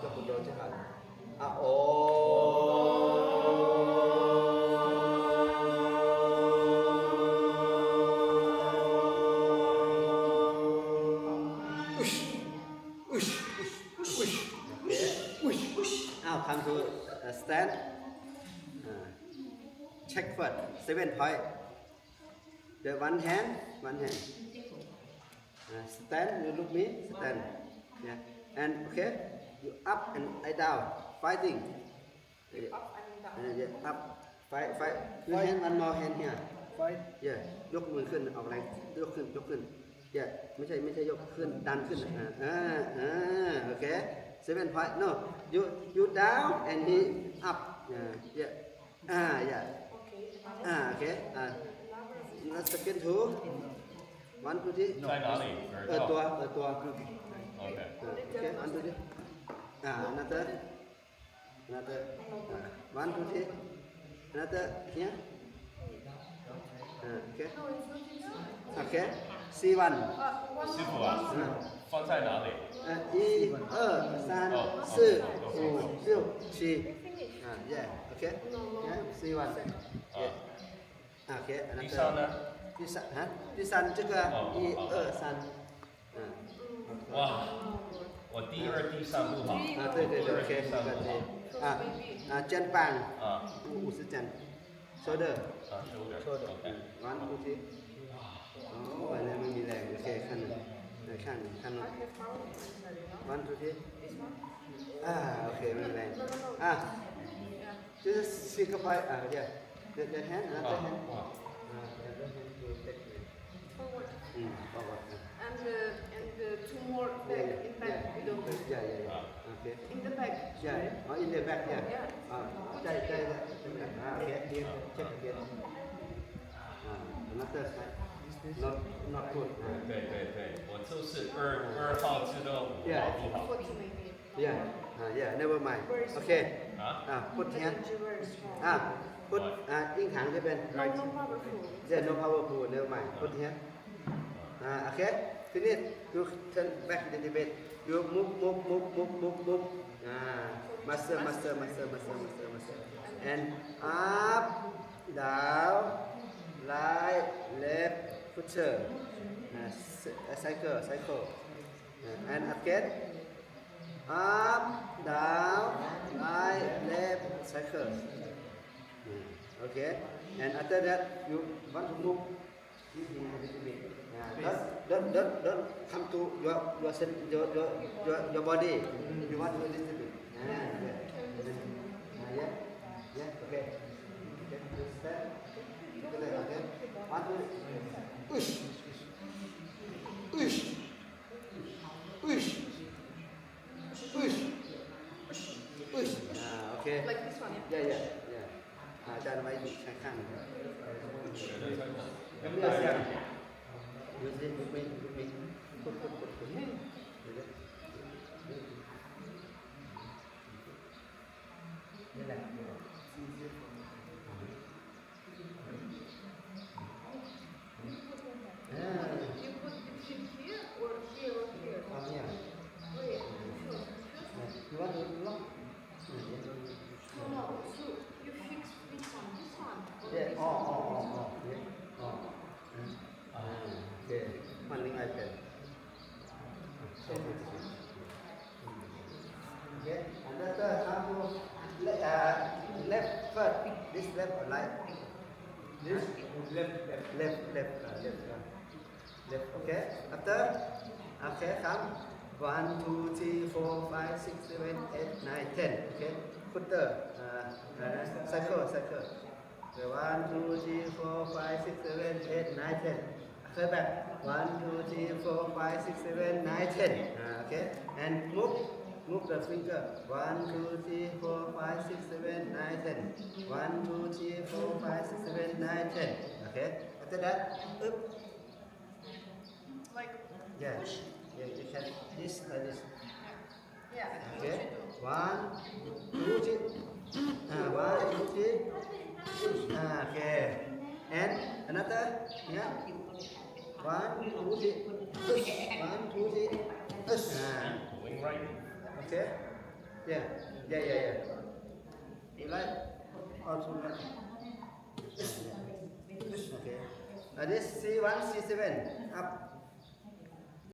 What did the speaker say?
ยกมือโดนใช่มั้ยโอ้come to stand check first 7 point the one hand stand you look me stand yeah and okay you up and down fighting yeah up fight your hand one more hand here fight ยกมือขึ้นออกแรงยกขึ้นyeah ไม่ใช่ยกขึ้นดันขึ้นโอเค7 point no you down and he up yeah yeah okay let's second two 1 2 3在哪里ตัว OK okay 1 2 3another 1 2 3 another here okay see one 师傅啊放在哪里1 2 3 4 5 6 7yeah okay yeah see one yeah okay 第三呢第三这个1 2 3哇我第二第三不好对 OK 肩膀50肩 shoulder shoulder OK 1 2 3โอ้ยไม่มีแรงโอเคขั้นข้าง1 2 3โอเคไม่มีแรงjust stick up yeah the hand the hand forward and two more back in back we don't do yeah okay in the back yeah in the back yeah ใช่โอเคเดี๋ยวเช็คagain another side not good 对我就是2号知道5号不好 yeah never mind okay put hand put ยิ่งหางจะเป็น no powerful yeah no powerful never mind put hand okay finish you turn back a little bit you move muscle and up down right left pusher cycle and again up down right left cycle okay and after that you want to move don't come to your body you want to a little bit yeah okay step okay one two push okay like this one yeah อาจารย์ไว้อยู่ข้างๆดูสิดูมีกดนี่แหละyou put it here or hereเนี่ย wait you want to lock no so you fix this one yeah okay funding iPad okay another how to left first this left or right this left okay after okay come 1 2 3 4 5 6 7 8 9 10 okay footer cycle 1 2 3 4 5 6 7 8 9 10 Third back 1 2 3 4 5 6 7 9 10 okay and move the finger 1 2 3 4 5 6 7 9 10 1 2 3 4 5 6 7 9 10 okay after that up like yeah you can this like this yeah okay 1 2 3 1 2 3 okay and another yeah 1 2 3 push 1 2 3 push going right okay Yeah. Yeah, yeah, yeah. You like? Also like. Okay. This C1, C7. Up.